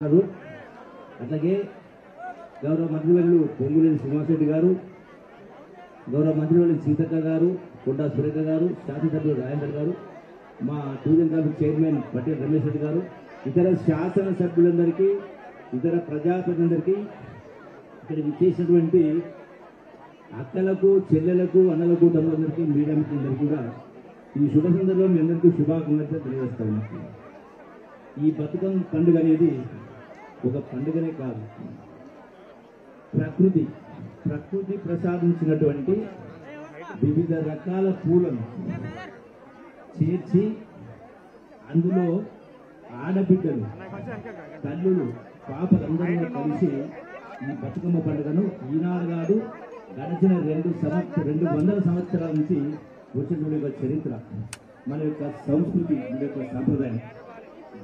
అట్లాగే గౌరవ మంత్రివర్యులు పొంగులేని శ్రీనివాసరెడ్డి గారు, గౌరవ మంత్రివర్యులు సీతక్క గారు, కొండా సురేఖ గారు, శాసనసభ్యులు రాజేందర్ గారు, మా tourism committee chairman Patel Ramesh Reddy గారు, ఇతర శాసనసభ్యులందరికీ, ఇతర ప్రజాప్రతినిధులందరికీ, ఇక్కడ విచ్చేసినటువంటి అక్కలకు, చెల్లెలకు, అన్నలకు, తమ్ములందరికీ, మీడియా మిత్రులందరికీ కూడా ఈ శుభ సందర్భంలో మీ అందరికీ శుభాకాంక్షలు తెలియజేస్తా ఉన్నాను. ఈ బతుకమ్మ పండుగ అనేది ఒక పండుగనే కాదు, ప్రకృతి ప్రసాదించినటువంటి వివిధ రకాల పూలను చేర్చి అందులో ఆడబిడ్డలు, తల్లులు, పాపలందరూ కలిసి ఈ బతుకమ్మ పండుగను ఈనాడు కాదు గడిచిన 200 సంవత్సరాల నుంచి వచ్చిన చరిత్ర, మన యొక్క సంస్కృతి, మన యొక్క సాంప్రదాయం.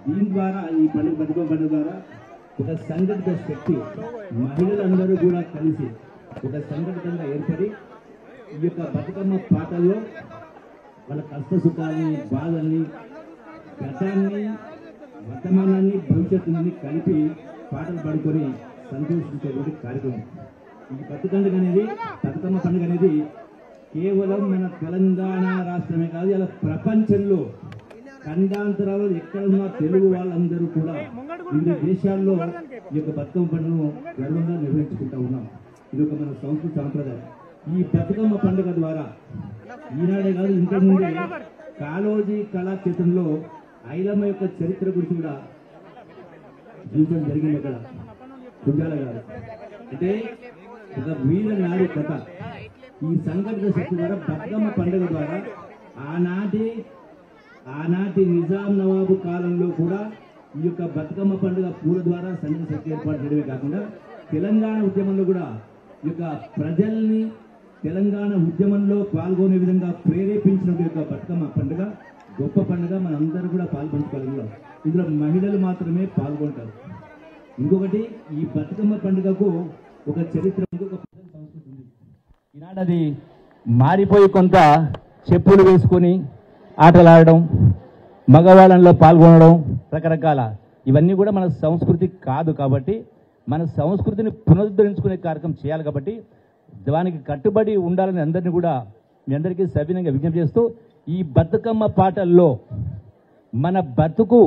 దీని ద్వారా ఈ బతుకమ్మ పండుగ ద్వారా ఒక సంఘటిత శక్తి, మహిళలందరూ కూడా కలిసి ఒక సంఘటితంగా ఏర్పడి ఈ యొక్క బతుకమ్మ పాటల్లో వాళ్ళ కష్ట సుఖాలని, బాధల్ని, గతాన్ని, వర్తమానాన్ని, భవిష్యత్తుని కలిపి పాటలు పాడుకొని సంతోషించేటువంటి కార్యక్రమం. ఈ బతుకమ్మ పండుగ అనేది కేవలం మన తెలంగాణ రాష్ట్రమే కాదు, ఇలా ప్రపంచంలో ఖండాంతరాలు ఎక్కడున్న తెలుగు వాళ్ళందరూ కూడా వివిధ దేశాల్లో ఈ యొక్క బతుకమ్మ పండుగను గర్వంగా నిర్వహించుకుంటూ ఉన్నాం. ఇది ఒక మన సంస్కృతి సాంప్రదాయం. ఈ బతుకమ్మ పండుగ ద్వారా ఈనాడే కాదు ఇంతకుముందే కాళోజీ కళాక్షేత్రంలో ఐలమ్మ యొక్క చరిత్ర గురించి కూడా చూపించడం జరిగింది. అక్కడ కుంజాల గారు అంటే ఒక వీర నాడు కథ. ఈ సంఘటిత శక్తి ద్వారా బతుకమ్మ పండుగ ద్వారా ఆనాటి నిజాం నవాబు కాలంలో కూడా ఈ యొక్క బతుకమ్మ పండుగ పూల ద్వారా సంఘటిత శక్తి ఏర్పాటు చేయడమే కాకుండా తెలంగాణ ఉద్యమంలో కూడా ఈ యొక్క ప్రజల్ని తెలంగాణ ఉద్యమంలో పాల్గొనే విధంగా ప్రేరేపించిన యొక్క బతుకమ్మ పండుగ గొప్ప పండుగ. మనందరూ కూడా పాల్పంచుకోవాలి. ఇందులో మహిళలు మాత్రమే పాల్గొంటారు. ఇంకొకటి, ఈ బతుకమ్మ పండుగకు ఒక చరిత్ర, ఒక సంస్కృతి ఉంది. ఈనాడు అది మారిపోయి కొంత చెప్పులు వేసుకొని ఆటలాడడం, మగవాళ్ళలో పాల్గొనడం, రకరకాల ఇవన్నీ కూడా మన సంస్కృతి కాదు. కాబట్టి మన సంస్కృతిని పునరుద్ధరించుకునే కార్యక్రమం చేయాలి. కాబట్టి దానికి కట్టుబడి ఉండాలని అందరినీ కూడా మీ అందరికీ సవినయంగా విజ్ఞప్తి చేస్తూ, ఈ బతుకమ్మ పాటల్లో మన బతుకు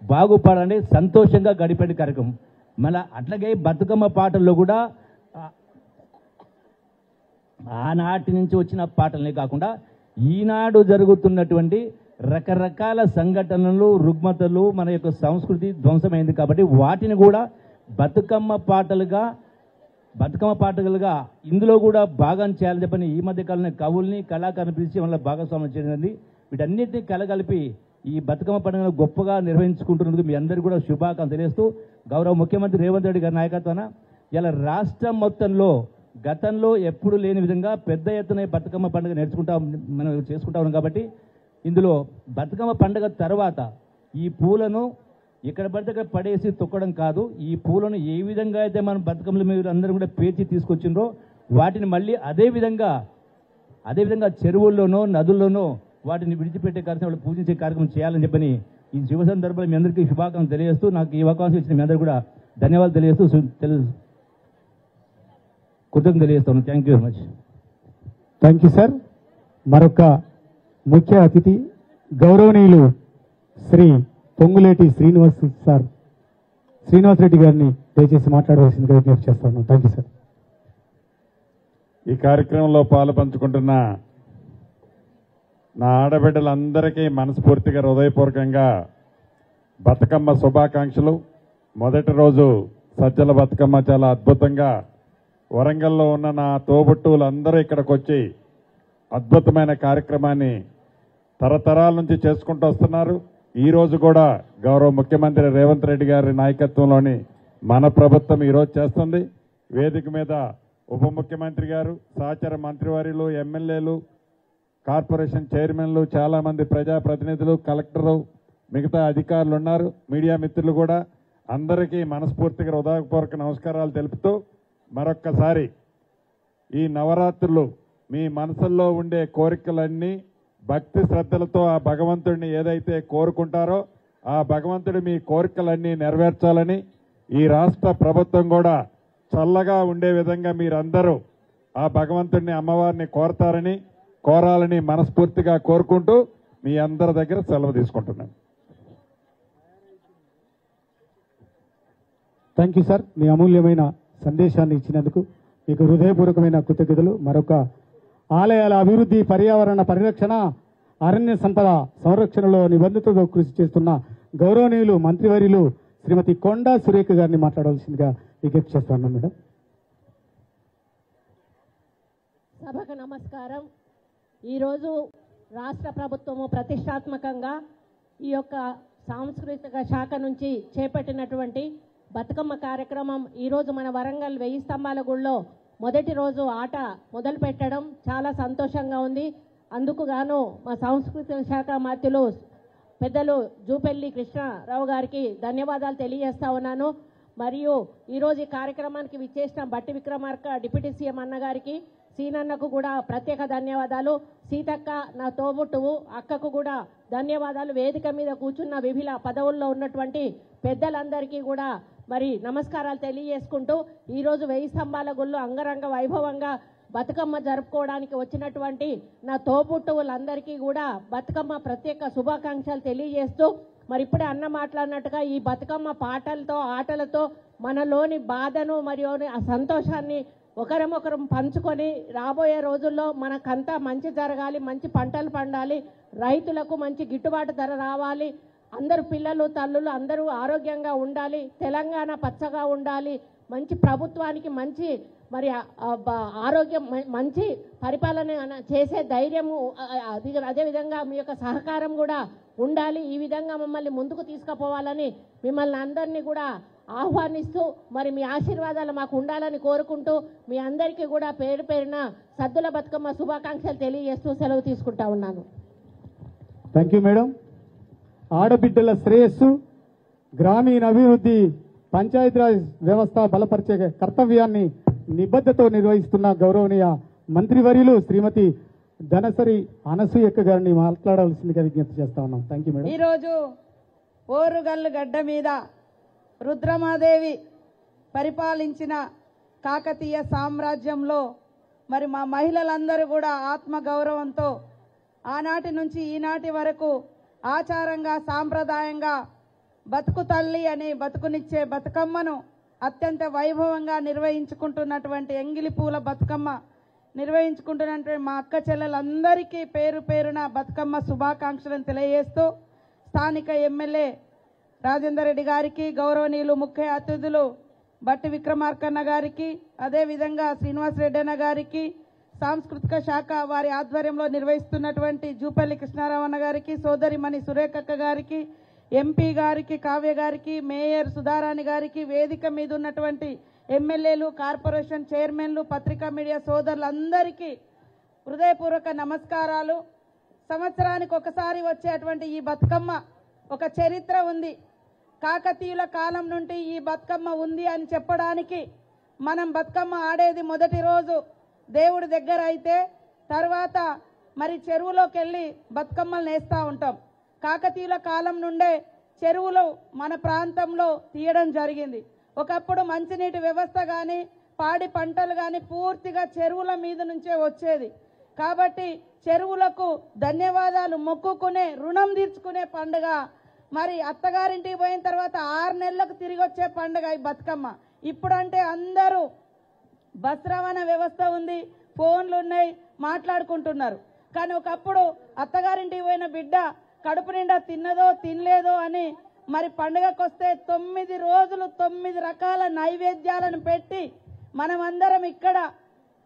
బాగుపడాలని సంతోషంగా గడిపే కార్యక్రమం. అట్లాగే బతుకమ్మ పాటల్లో కూడా ఆనాటి నుంచి వచ్చిన పాటలనే కాకుండా ఈనాడు జరుగుతున్నటువంటి రకరకాల సంఘటనలు, రుగ్మతలు, మన యొక్క సంస్కృతి ధ్వంసమైంది. కాబట్టి వాటిని కూడా బతుకమ్మ పాటలుగా ఇందులో కూడా భాగం చేయాలని చెప్పని ఈ మధ్య కాలంలో కవుల్ని, కళాకారుని పిలిచి వాళ్ళ భాగస్వామ్యం చేయడం. వీటన్నిటిని కలగలిపి ఈ బతుకమ్మ పండుగను గొప్పగా నిర్వహించుకుంటున్నందుకు మీ అందరికీ కూడా శుభాకాంక్షలు తెలియజేస్తూ, గౌరవ ముఖ్యమంత్రి రేవంత్ రెడ్డి గారి నాయకత్వాన ఇలా రాష్ట్రం మొత్తంలో గతంలో ఎప్పుడు లేని విధంగా పెద్ద ఎత్తున బతుకమ్మ పండుగ మనం చేసుకుంటా ఉన్నాం. కాబట్టి ఇందులో బతుకమ్మ పండుగ తర్వాత ఈ పూలను ఇక్కడ పడితే అక్కడ పడేసి తొక్కడం కాదు, ఈ పూలను ఏ విధంగా అయితే మనం బతుకమ్మల మీద అందరూ కూడా పేర్చి తీసుకొచ్చిండ్రో వాటిని మళ్ళీ అదే విధంగా చెరువుల్లోనో, నదుల్లోనో వాటిని విడిచిపెట్టే కార్యక్రమం, పూజించే కార్యక్రమం చేయాలని చెప్పని ఈ శుభ సందర్భంలో మీ అందరికీ శుభాకాంక్షలు తెలియజేస్తూ, నాకు ఈ అవకాశం ఇచ్చిన మీ అందరూ కూడా ధన్యవాదాలు తెలియజేస్తూ కృతజ్ఞతలు తెలియజేస్తాను. Thank you very much. Thank you sir. మరొక ముఖ్య అతిథి గౌరవనీయులు శ్రీ పొంగులేటి శ్రీనివాసరెడ్డి గారిని దయచేసి మాట్లాడవలసిందిగా విజ్ఞప్తి చేస్తాను. Thank you sir. ఈ కార్యక్రమంలో పాలు పంచుకుంటున్న నా ఆడబిడ్డలందరికీ మనస్ఫూర్తిగా హృదయపూర్వకంగా బతుకమ్మ శుభాకాంక్షలు. మొదటి రోజు సజ్జల బతుకమ్మ చాలా అద్భుతంగా వరంగల్లో ఉన్న నా తోబుట్టువులందరూ ఇక్కడికి వచ్చి అద్భుతమైన కార్యక్రమాన్ని తరతరాల నుంచి చేసుకుంటూ వస్తున్నారు. ఈరోజు కూడా గౌరవ ముఖ్యమంత్రి రేవంత్ రెడ్డి గారి నాయకత్వంలోని మన ప్రభుత్వం ఈరోజు చేస్తుంది. వేదిక మీద ఉప ముఖ్యమంత్రి గారు, సహచర మంత్రివర్యులు, ఎమ్మెల్యేలు, కార్పొరేషన్ చైర్మన్లు, చాలామంది ప్రజాప్రతినిధులు, కలెక్టరు, మిగతా అధికారులు ఉన్నారు. మీడియా మిత్రులు కూడా అందరికీ మనస్ఫూర్తిగా హృదయపూర్వక నమస్కారాలు తెలుపుతూ, మరొక్కసారి ఈ నవరాత్రులు మీ మనసుల్లో ఉండే కోరికలన్నీ భక్తి శ్రద్ధలతో ఆ భగవంతుడిని ఏదైతే కోరుకుంటారో ఆ భగవంతుడు మీ కోరికలన్నీ నెరవేర్చాలని ఈ రాష్ట్ర ప్రభుత్వం కూడా చల్లగా ఉండే విధంగా మీరందరూ ఆ భగవంతుడిని అమ్మవారిని కోరాలని మనస్ఫూర్తిగా కోరుకుంటూ మీ అందరి దగ్గర సెలవు తీసుకుంటున్నాను. థ్యాంక్ యూ సార్, మీ అమూల్యమైన సందేశాన్ని ఇచ్చినందుకు మీకు హృదయపూర్వకమైన కృతజ్ఞతలు. మరొక ఆలయాల అభివృద్ధి, పర్యావరణ పరిరక్షణ, అరణ్య సంపద సంరక్షణలో నిబద్ధతతో కృషి చేస్తున్న గౌరవనీయులు మంత్రివర్యులు శ్రీమతి కొండా సురేఖ గారిని మాట్లాడవలసిందిగా విజ్ఞప్తి చేస్తున్నాను. మేడం. సభకు నమస్కారం. ఈరోజు రాష్ట్ర ప్రభుత్వము ప్రతిష్టాత్మకంగా ఈ యొక్క సాంస్కృతిక శాఖ నుంచి చేపట్టినటువంటి బతుకమ్మ కార్యక్రమం ఈరోజు మన వరంగల్ 1000 స్తంభాల గుడిలో మొదటి రోజు ఆట మొదలు పెట్టడం చాలా సంతోషంగా ఉంది. అందుకు గాను మా సాంస్కృతిక శాఖ మంత్రులు పెద్దలు జూపల్లి కృష్ణారావు గారికి ధన్యవాదాలు తెలియజేస్తా ఉన్నాను. మరియు ఈరోజు ఈ కార్యక్రమానికి విచ్చేసిన బట్టి విక్రమార్క డిప్యూటీ సీఎం అన్నగారికి, సీనన్నకు కూడా ప్రత్యేక ధన్యవాదాలు. సీతక్క నా తోబుట్టువు, అక్కకు కూడా ధన్యవాదాలు. వేదిక మీద కూర్చున్న వివిధ పదవుల్లో ఉన్నటువంటి పెద్దలందరికీ కూడా మరి నమస్కారాలు తెలియజేసుకుంటూ ఈరోజు 1000 స్తంభాల గుళ్ళు అంగరంగ వైభవంగా బతుకమ్మ జరుపుకోవడానికి వచ్చినటువంటి నా తోబుట్టువులందరికీ కూడా బతుకమ్మ ప్రత్యేక శుభాకాంక్షలు తెలియజేస్తూ, మరి ఇప్పుడే అన్న మాట్లాడినట్టుగా ఈ బతుకమ్మ పాటలతో ఆటలతో మనలోని బాధను మరియు ఆ సంతోషాన్ని ఒకరమొకరం పంచుకొని రాబోయే రోజుల్లో మనకంతా మంచి జరగాలి, మంచి పంటలు పండాలి, రైతులకు మంచి గిట్టుబాటు ధర రావాలి, అందరు పిల్లలు తల్లులు అందరూ ఆరోగ్యంగా ఉండాలి, తెలంగాణ పచ్చగా ఉండాలి, మంచి ప్రభుత్వానికి మంచి మరి ఆరోగ్యం మంచి పరిపాలన చేసే ధైర్యము అదేవిధంగా మీ యొక్క సహకారం కూడా ఉండాలి. ఈ విధంగా మమ్మల్ని ముందుకు తీసుకుపోవాలని మిమ్మల్ని అందరినీ కూడా ఆహ్వానిస్తూ మరి మీ ఆశీర్వాదాలు మాకు ఉండాలని కోరుకుంటూ మీ అందరికీ కూడా పేరు పేరున సద్దుల బతుకమ్మ శుభాకాంక్షలు తెలియజేస్తూ సెలవు తీసుకుంటా ఉన్నాను. Thank you madam. ఆడబిడ్డల శ్రేయస్సు, గ్రామీణ అభివృద్ధి, పంచాయతీరాజ్ వ్యవస్థ బలపరిచే కర్తవ్యాన్ని నిబద్ధతో నిర్వహిస్తున్న గౌరవనీయ మంత్రివర్యులు శ్రీమతి ధనసరి అనసూయక్క గారిని మాట్లాడవలసిందిగా విజ్ఞప్తి చేస్తా ఉన్నాం. Thank you madam. ఈరోజు ఓరుగల్లు గడ్డ మీద రుద్రమాదేవి పరిపాలించిన కాకతీయ సామ్రాజ్యంలో మరి మా మహిళలందరూ కూడా ఆత్మ గౌరవంతో ఆనాటి నుంచి ఈనాటి వరకు ఆచారంగా సాంప్రదాయంగా బతుకు తల్లి అని బతుకునిచ్చే బతుకమ్మను అత్యంత వైభవంగా నిర్వహించుకుంటున్నటువంటి ఎంగిలి పూల బతుకమ్మ నిర్వహించుకుంటున్నటువంటి మా అక్క చెల్లెలందరికీ పేరు పేరున బతుకమ్మ శుభాకాంక్షలను తెలియజేస్తూ స్థానిక ఎమ్మెల్యే రాజేందర్ రెడ్డి గారికి, గౌరవనీయులు ముఖ్య అతిథులు బట్టి విక్రమార్కన్న గారికి, అదేవిధంగా శ్రీనివాస్ రెడ్డి అన్న గారికి, సాంస్కృతిక శాఖ వారి ఆధ్వర్యంలో నిర్వహిస్తున్నటువంటి జూపల్లి కృష్ణారావు అన్న గారికి, సోదరిమణి సురేఖక్క గారికి, ఎంపీ గారికి, కావ్య గారికి, మేయర్ సుధారాణి గారికి, వేదిక మీద ఉన్నటువంటి ఎమ్మెల్యేలు, కార్పొరేషన్ చైర్మన్లు, పత్రికా మీడియా సోదరులందరికీ హృదయపూర్వక నమస్కారాలు. సంవత్సరానికి ఒకసారి వచ్చేటువంటి ఈ బతుకమ్మ ఒక చరిత్ర ఉంది. కాకతీయుల కాలం నుండి ఈ బతుకమ్మ ఉంది అని చెప్పడానికి మనం బతుకమ్మ ఆడేది మొదటి రోజు దేవుడి దగ్గర అయితే తర్వాత మరి చెరువులోకి వెళ్ళి బతుకమ్మలు నేస్తూ ఉంటాం. కాకతీయుల కాలం నుండే చెరువులు మన ప్రాంతంలో తీయడం జరిగింది. ఒకప్పుడు మంచినీటి వ్యవస్థ కానీ పాడి పంటలు కానీ పూర్తిగా చెరువుల మీద నుంచే వచ్చేది. కాబట్టి చెరువులకు ధన్యవాదాలు మొక్కుకునే, రుణం తీర్చుకునే పండుగ. మరి అత్తగారింటికి పోయిన తర్వాత 6 నెలలకు తిరిగి వచ్చే పండుగ ఈ బతుకమ్మ. ఇప్పుడంటే అందరూ బస్ రవాణా వ్యవస్థ ఉంది, ఫోన్లు ఉన్నాయి, మాట్లాడుకుంటున్నారు. కానీ ఒకప్పుడు అత్తగారింటికి పోయిన బిడ్డ కడుపు నిండా తిన్నదో తినలేదో అని మరి పండుగకు వస్తే 9 రోజులు 9 రకాల నైవేద్యాలను పెట్టి మనమందరం ఇక్కడ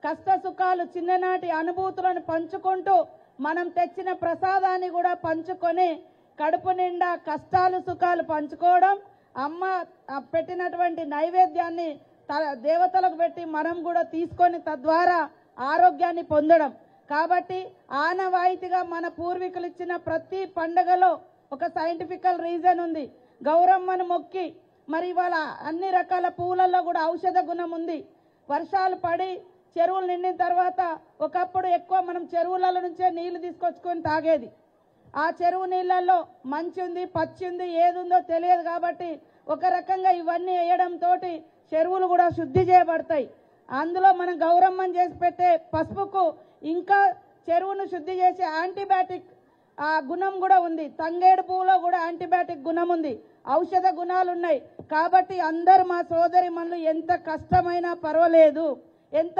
కష్ట సుఖాలు, చిన్ననాటి అనుభూతులను పంచుకుంటూ మనం తెచ్చిన ప్రసాదాన్ని కూడా పంచుకొని కడుపు నిండా కష్టాలు సుఖాలు పంచుకోవడం, అమ్మ పెట్టినటువంటి నైవేద్యాన్ని దేవతలకు పెట్టి మనం కూడా తీసుకొని తద్వారా ఆరోగ్యాన్ని పొందడం. కాబట్టి ఆనవాయితీగా మన పూర్వీకులు ఇచ్చిన ప్రతి పండుగలో ఒక సైంటిఫికల్ రీజన్ ఉంది. గౌరమ్మను మొక్కి మరి ఇవాళ అన్ని రకాల పూలల్లో కూడా ఔషధ గుణం ఉంది. వర్షాలు పడి చెరువులు నిండిన తర్వాత ఒకప్పుడు ఎక్కువ మనం చెరువుల నుంచే నీళ్లు తీసుకొచ్చుకొని తాగేది. ఆ చెరువు నీళ్ళల్లో మంచి ఉంది, పచ్చి ఉంది, ఏది ఉందో తెలియదు. కాబట్టి ఒక రకంగా ఇవన్నీ వేయడంతో చెరువులు కూడా శుద్ధి చేయబడతాయి. అందులో మనం గౌరమ్మని చేసి పెట్టే పసుపుకు ఇంకా చెరువును శుద్ధి చేసే యాంటీబయాటిక్ ఆ గుణం కూడా ఉంది. తంగేడు పువ్వులో కూడా యాంటీబయాటిక్ గుణం ఉంది, ఔషధ గుణాలు ఉన్నాయి. కాబట్టి అందరు మా సోదరి మనులు ఎంత కష్టమైనా పర్వాలేదు, ఎంత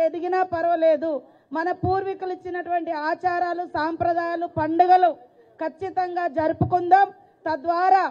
ఎదిగినా పర్వాలేదు, మన పూర్వీకులు ఇచ్చినటువంటి ఆచారాలు, సాంప్రదాయాలు, పండుగలు ఖచ్చితంగా జరుపుకుందాం. తద్వారా